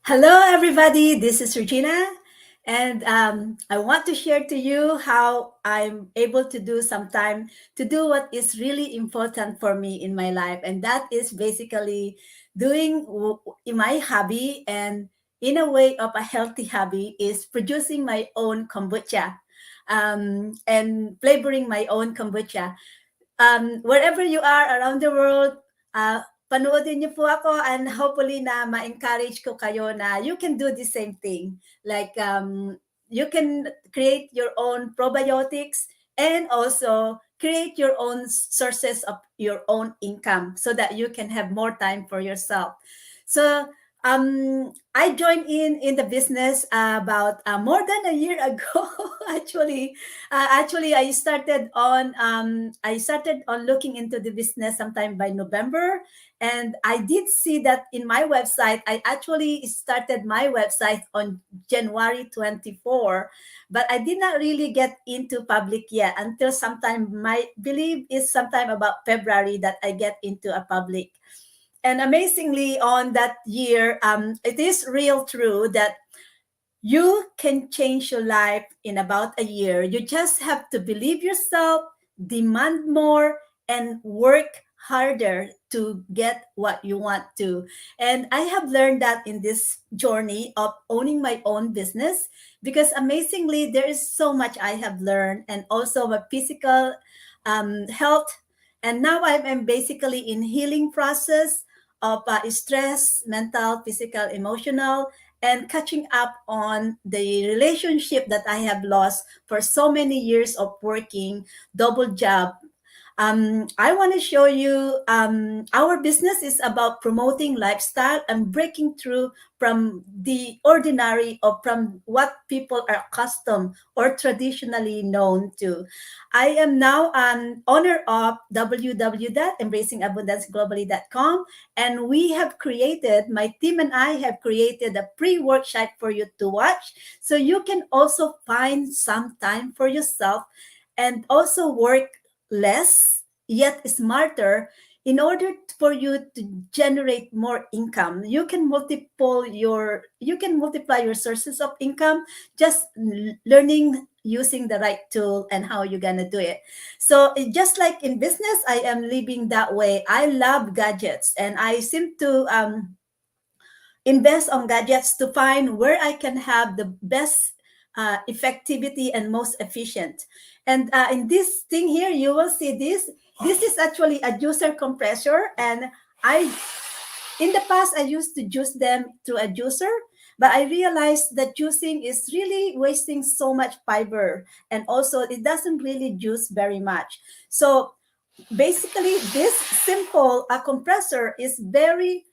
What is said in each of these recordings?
Hello, everybody. This is Regina, and I want to share to you how I'm able to do sometime to do what is really important for me in my life, and that is basically doing my hobby and in a way of a healthy hobby is producing my own kombucha and flavoring my own kombucha. Wherever you are around the world, panoodin niyo po ako and hopefully na ma-encourage ko kayo na you can do the same thing. Like you can create your own probiotics and also create your own sources of your own income so that you can have more time for yourself. So I joined in the business about more than a year ago. actually, I started on looking into the business sometime by November, and I did see that in my website. I actually started my website on January 24, but I did not really get into public yet until sometime. My believe is sometime about February that I get into a public. And amazingly, on that year, it is real true that you can change your life in about a year. You just have to believe yourself, demand more, and work harder to get what you want to. And I have learned that in this journey of owning my own business because amazingly, there is so much I have learned, and also my physical health. And now I'm basically in healing process of stress, mental, physical, emotional, and catching up on the relationship that I have lost for so many years of working double job. I want to show you our business is about promoting lifestyle and breaking through from the ordinary or from what people are accustomed or traditionally known to. I am now an owner of www.embracingabundanceglobally.com, and we have created, my team and I have created a pre-workshop for you to watch so you can also find some time for yourself and also work less yet smarter in order for you to generate more income. You can multiply your sources of income just learning using the right tool and how you're gonna do it. So just like in business, I am living that way. I love gadgets and I seem to invest on gadgets to find where I can have the best effectivity and most efficient. And in this thing here, you will see this. This is actually a juicer compressor, and I in the past I used to juice them through a juicer, but I realized that juicing is really wasting so much fiber, and also it doesn't really juice very much. So basically this simple compressor is very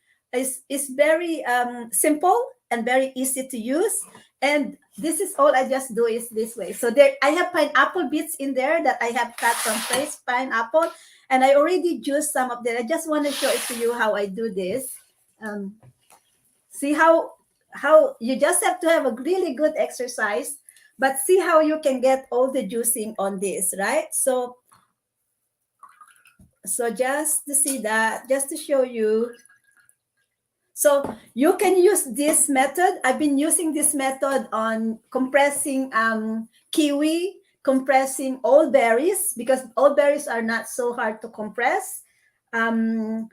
simple and very easy to use, and this is all I just do is this way. So there I have pineapple bits in there that I have cut from fresh pineapple, and I already juiced some of them. I just want to show it to you how I do this. um, See how you just have to have a really good exercise, but see how you can get all the juicing on this, right? So just to see that, just to show you. So you can use this method. I've been using this method on compressing kiwi, compressing all berries because all berries are not so hard to compress. Um,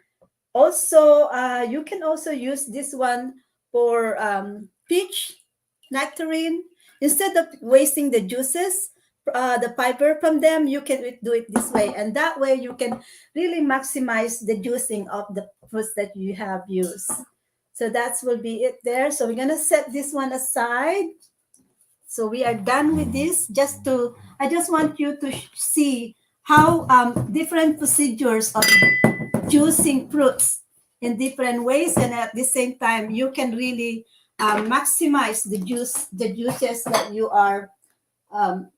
Also, you can also use this one for peach nectarine. Instead of wasting the juices, the fiber from them, you can do it this way. And that way you can really maximize the juicing of the fruits that you have used. So that will be it there. So we're going to set this one aside. So we are done with this. I just want you to see how different procedures of juicing fruits in different ways, and at the same time you can really maximize the juices that you are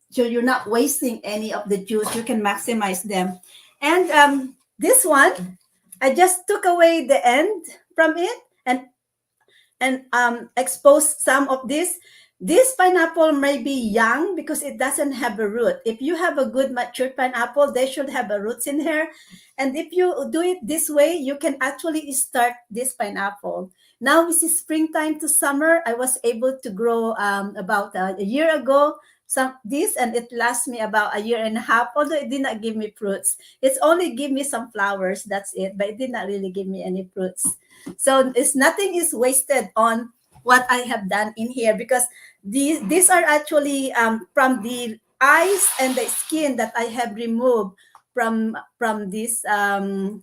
so you're not wasting any of the juice. You can maximize them. And this one I just took away the end from it and expose some of this This pineapple may be young because it doesn't have a root. If you have a good matured pineapple, they should have a roots in here. And if you do it this way, you can actually start this pineapple. Now this is springtime to summer. I was able to grow about a year ago this, and it lasts me about a year and a half, although it did not give me fruits. It's only give me some flowers, that's it, but it did not really give me any fruits. So it's nothing is wasted on what I have done in here, because these are actually from the eyes and the skin that I have removed from this that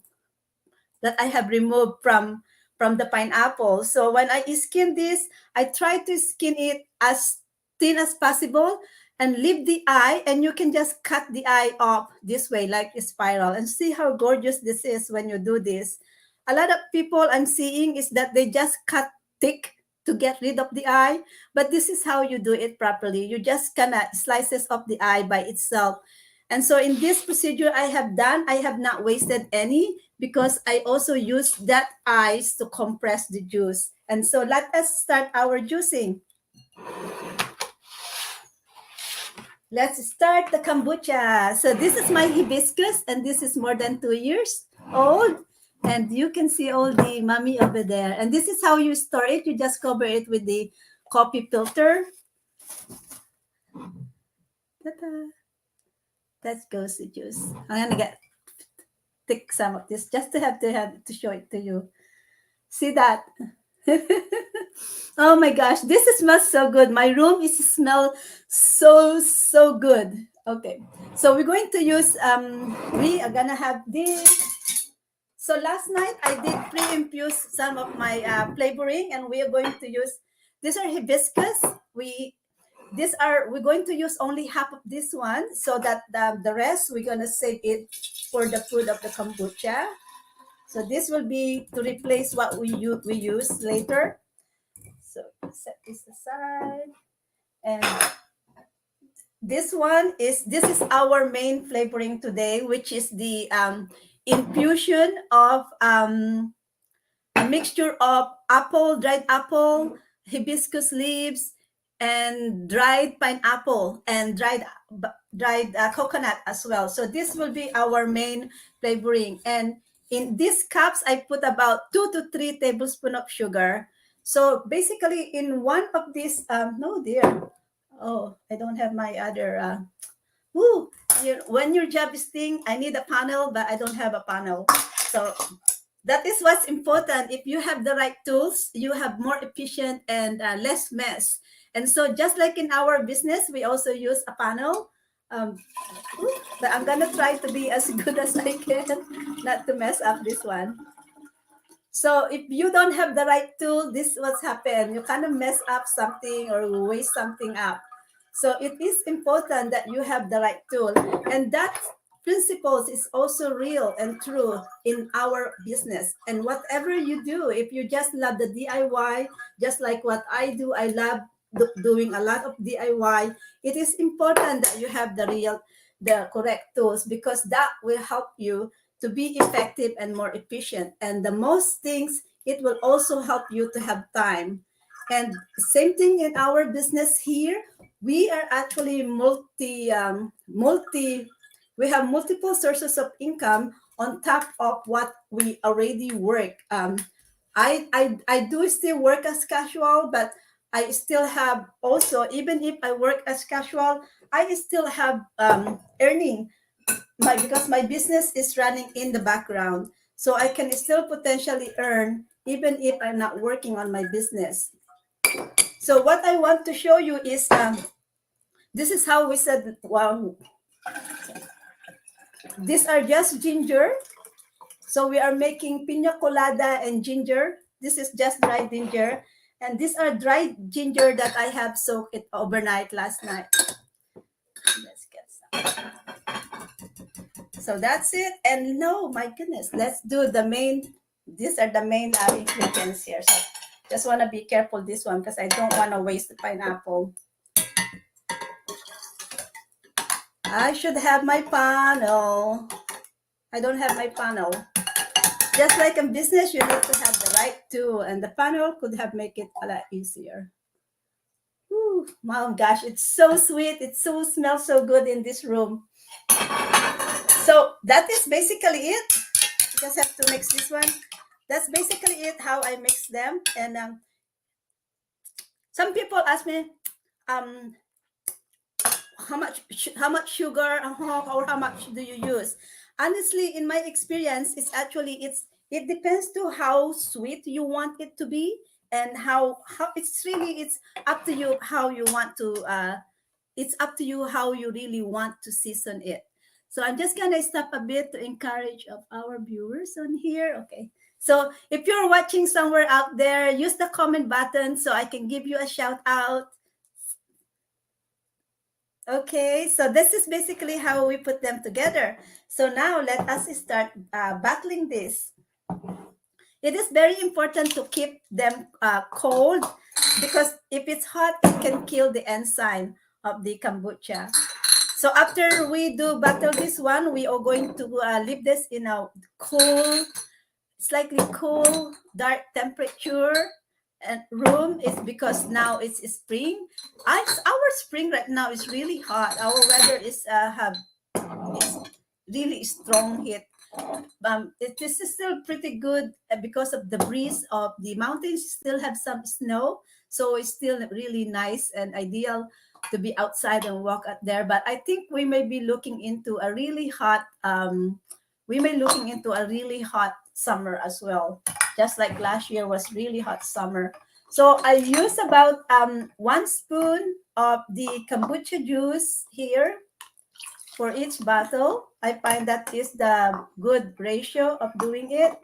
I have removed from the pineapple. So when I skin this, I try to skin it as thin as possible and leave the eye, and you can just cut the eye off this way like a spiral, and see how gorgeous this is when you do this. A lot of people I'm seeing is that they just cut thick to get rid of the eye, but this is how you do it properly. You just kind of slices off the eye by itself. And so in this procedure I have done, I have not wasted any, because I also use that ice to compress the juice. And so let us start our juicing. Let's start the kombucha. So this is my hibiscus, and this is more than 2 years old. And you can see all the mummy over there. And this is how you store it. You just cover it with the coffee filter. Ta-da. That goes the juice. I'm gonna take some of this just to have to show it to you. See that? Oh my gosh, this smells so good. My room is smell so good. Okay, so we're going to use we are gonna have this. So last night I did pre-infuse some of my flavoring, and we are going to use, these are hibiscus. We're going to use only half of this one, so that the rest we're gonna save it for the food of the kombucha. So this will be to replace what we use later. So set this aside. And this is our main flavoring today, which is the infusion of a mixture of dried apple, hibiscus leaves, and dried pineapple, and dried coconut as well. So this will be our main flavoring. And in these cups, I put about 2 to 3 tablespoons of sugar. So basically, in one of these, no dear, oh, I don't have my other. When your job is thing, I need a panel, but I don't have a panel. So that is what's important. If you have the right tools, you have more efficient and less mess. And so just like in our business, we also use a panel. But I'm gonna try to be as good as I can, not to mess up this one. So if you don't have the right tool, this is what's happened. You kind of mess up something or waste something up. So it is important that you have the right tool. And that principles is also real and true in our business. And whatever you do, if you just love the DIY, just like what I do, I love doing a lot of DIY. It is important that you have the correct tools, because that will help you to be effective and more efficient. And the most things, it will also help you to have time. And same thing in our business here. We are actually we have multiple sources of income on top of what we already work. I do still work as casual, but I still have also, even if I work as casual, I still have earning because my business is running in the background. So I can still potentially earn even if I'm not working on my business. So what I want to show you is this is how we said, well, these are just ginger. So we are making pina colada and ginger. This is just dried ginger. And these are dried ginger that I have soaked it overnight last night. Let's get some. So that's it. And no, my goodness, let's do the main. These are the main ingredients here. So just want to be careful this one, because I don't want to waste the pineapple. I should have my panel. I don't have my panel. Just like in business, you need to have the right tool, and the panel could have make it a lot easier. Ooh, my gosh, it's so sweet. It so smells so good in this room. So that is basically it. Just have to mix this one. That's basically it. How I mix them. And some people ask me, um, how much sugar or how much do you use? Honestly, in my experience, it depends to how sweet you want it to be, and how it's up to you how you want to it's up to you how you really want to season it. So I'm just gonna stop a bit to encourage of our viewers on here. Okay. So if you're watching somewhere out there, use the comment button so I can give you a shout out. Okay, so this is basically how we put them together. So now let us start battling this. It is very important to keep them cold, because if it's hot, it can kill the enzyme of the kombucha. So after we do battle this one, we are going to leave this in a cool, slightly cool, dark temperature and room. Is because now it's spring. Our spring right now is really hot. Our weather is really strong heat. This is still pretty good because of the breeze of the mountains. Still have some snow, so it's still really nice and ideal to be outside and walk out there. But I think we may be looking into a really hot. We may looking into a really hot summer as well, just like last year was really hot summer. So I use about 1 spoon of the kombucha juice here for each bottle. I find that is the good ratio of doing it.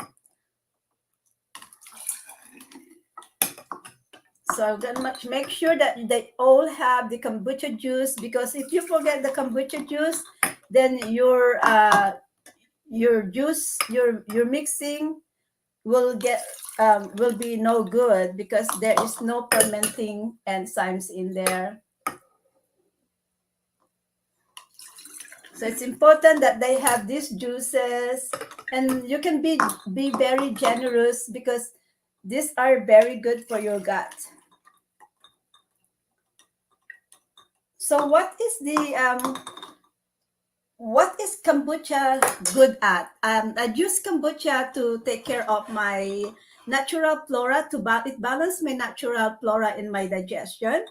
So I'm gonna make sure that they all have the kombucha juice, because if you forget the kombucha juice, then your juice, your mixing will be no good, because there is no fermenting enzymes in there. So it's important that they have these juices, and you can be very generous, because these are very good for your gut. So what is kombucha good at? I use kombucha to take care of my natural flora, it balance my natural flora in my digestion,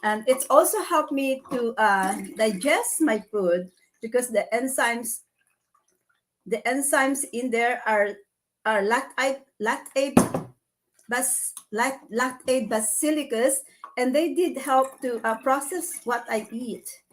and it's also helped me to digest my food, because the enzymes in there are lactate basilicus, and they did help to process what I eat.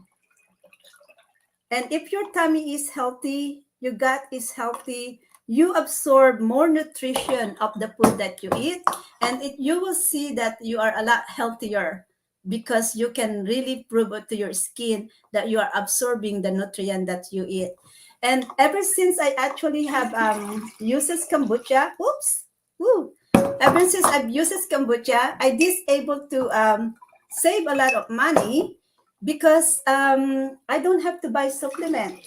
And if your tummy is healthy, your gut is healthy, you absorb more nutrition of the food that you eat, and you will see that you are a lot healthier, because you can really prove it to your skin that you are absorbing the nutrient that you eat. And ever since I actually have uses kombucha, ever since I've uses kombucha, I did able to save a lot of money, because I don't have to buy supplement.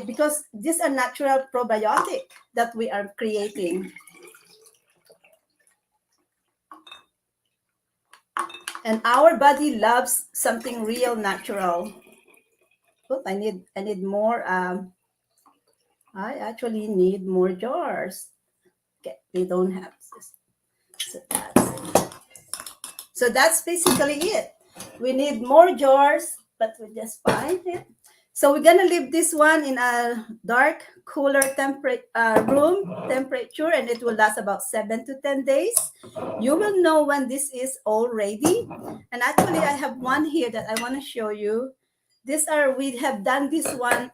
Because these are natural probiotic that we are creating, and our body loves something real natural. Oh, I need more. I actually need more jars. Okay, they don't have this. So that's basically it. We need more jars, but we just find it. So we're gonna leave this one in a dark, cooler room temperature, and it will last about 7 to 10 days. You will know when this is all ready. And actually, I have one here that I want to show you. We have done this one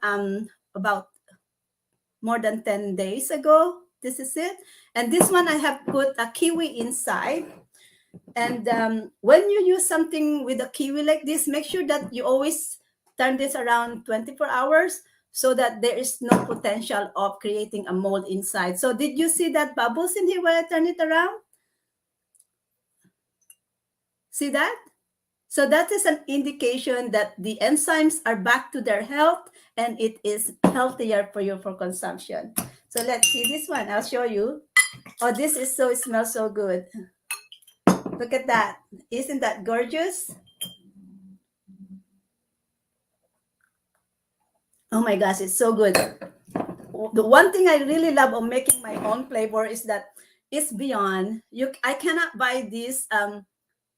about more than 10 days ago. This is it. And this one I have put a kiwi inside. And when you use something with a kiwi like this, make sure that you always turn this around 24 hours, so that there is no potential of creating a mold inside. So did you see that bubbles in here when I turn it around? See that? So that is an indication that the enzymes are back to their health, and it is healthier for you for consumption. So let's see this one. I'll show you. Oh, it smells so good. Look at that. Isn't that gorgeous? Oh my gosh, it's so good. The one thing I really love of making my own flavor is that it's beyond you. I cannot buy these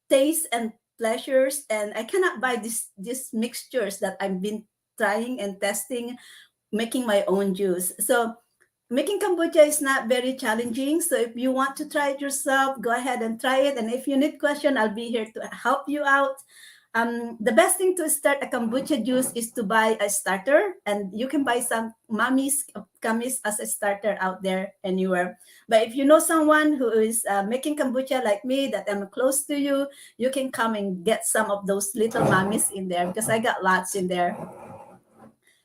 taste and pleasures, and I cannot buy these mixtures that I've been trying and testing making my own juice. So making kombucha is not very challenging. So if you want to try it yourself, go ahead and try it. And if you need question, I'll be here to help you out. The best thing to start a kombucha juice is to buy a starter, and you can buy some mommy's gummies as a starter out there anywhere. But if you know someone who is making kombucha like me, that I'm close to you, you can come and get some of those little mummies in there because I got lots in there.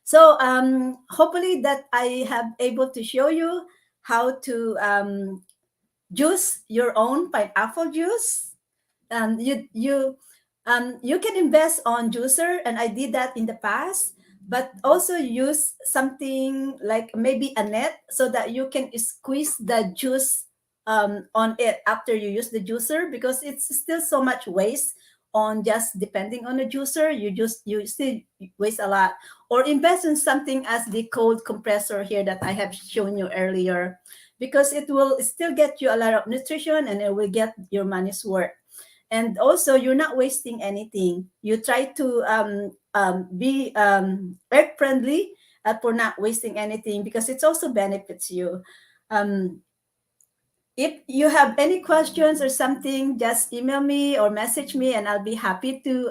So hopefully that I have able to show you how to juice your own pineapple juice. You can invest on juicer, and I did that in the past. But also use something like maybe a net so that you can squeeze the juice on it after you use the juicer, because it's still so much waste on just depending on the juicer. You still waste a lot. Or invest in something as the cold compressor here that I have shown you earlier, because it will still get you a lot of nutrition and it will get your money's worth. And also you're not wasting anything. You try to be earth friendly for not wasting anything, because it also benefits you. um, if you have any questions or something, just email me or message me, and I'll be happy to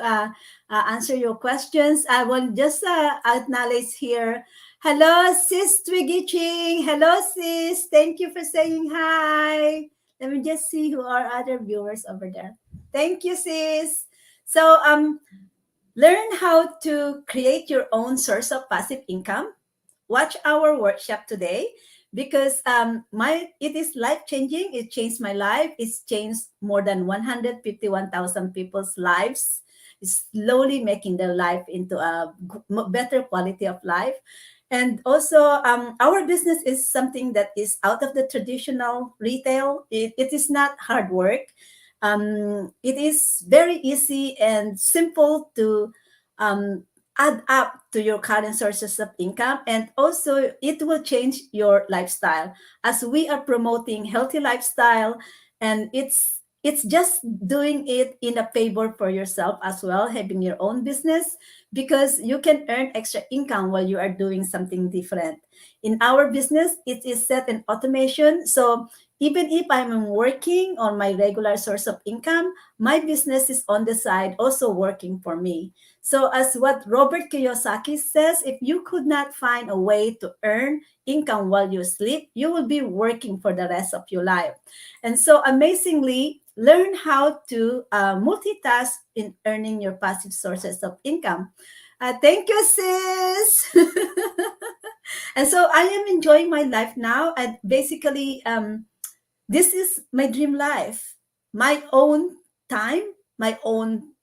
answer your questions. I will just acknowledge here. Hello, sis Twiggy Ching. Hello, sis. Thank you for saying hi. Let me just see who are other viewers over there. Thank you, sis. So, learn how to create your own source of passive income. Watch our workshop today, because my it is life changing. It changed my life. It's changed more than 151,000 people's lives. It's slowly making their life into a better quality of life. And also, our business is something that is out of the traditional retail. It is not hard work. It is very easy and simple to um, add up to your current sources of income, and also it will change your lifestyle, as we are promoting healthy lifestyle. And it's just doing it in a favor for yourself as well, having your own business, because you can earn extra income while you are doing something different. In our business, it is set in automation, so even if I'm working on my regular source of income, my business is on the side also working for me. So, as what Robert Kiyosaki says, if you could not find a way to earn income while you sleep, you will be working for the rest of your life. And so, amazingly, learn how to multitask in earning your passive sources of income. Thank you, sis. And so, I am enjoying my life now. And basically, this is my dream life, my own time, my own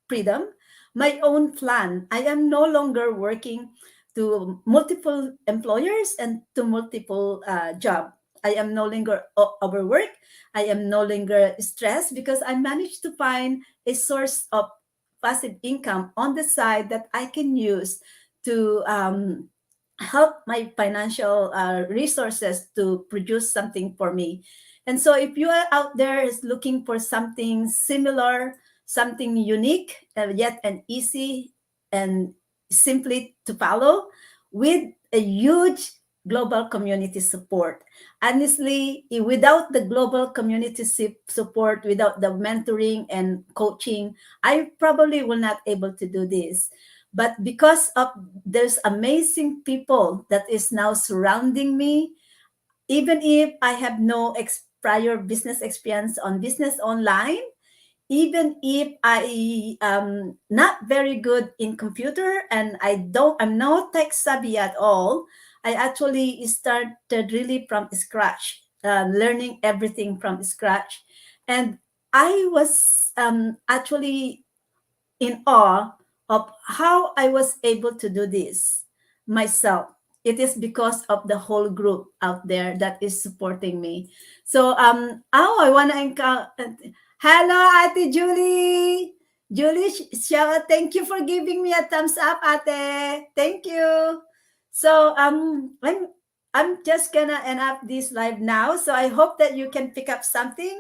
freedom, my own plan. I am no longer working to multiple employers and to multiple job. I am no longer overworked. I am no longer stressed, because I managed to find a source of passive income on the side that I can use to help my financial resources to produce something for me. And so if you are out there is looking for something similar, something unique, yet and easy and simply to follow, with a huge global community support. Honestly, without the global community support, without the mentoring and coaching, I probably will not able to do this. But because of there's amazing people that is now surrounding me, even if I have no prior business experience on business online, even if I am not very good in computer and I'm not tech savvy at all, I actually started really from scratch, learning everything from scratch. And I was actually in awe of how I was able to do this myself. It is because of the whole group out there that is supporting me. So, I want to Hello, Ate Julie. Julie, thank you for giving me a thumbs up, Ate. Thank you. So I'm just gonna end up this live now. So I hope that you can pick up something,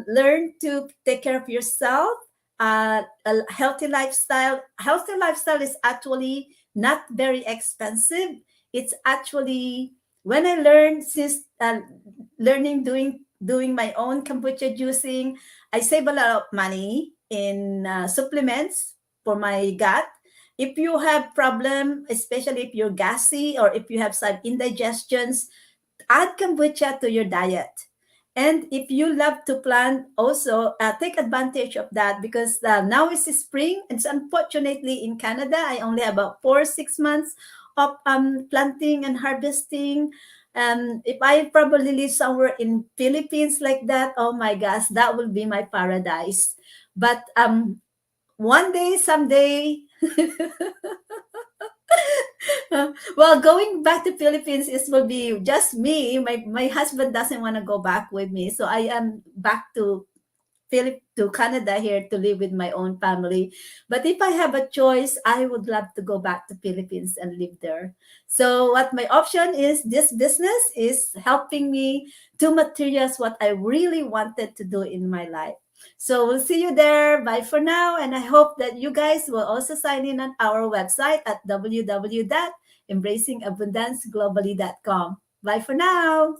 learn to take care of yourself. A healthy lifestyle. Healthy lifestyle is actually not very expensive. It's actually when I learned since learning doing my own kombucha juicing, I save a lot of money in supplements for my gut. If you have problem, especially if you're gassy or if you have some indigestions, add kombucha to your diet. And if you love to plant, also take advantage of that because now is spring. And so unfortunately, in Canada, I only have about 4 6 months of planting and harvesting. If I probably live somewhere in Philippines like that, oh my gosh, that will be my paradise. But one day, someday, well, going back to Philippines is will be just me. My husband doesn't want to go back with me, so I am back to to Canada here to live with my own family. But if I have a choice, I would love to go back to Philippines and live there. So what my option is, this business is helping me to materialize what I really wanted to do in my life. So we'll see you there. Bye for now. And I hope that you guys will also sign in on our website at www.embracingabundanceglobally.com. Bye for now.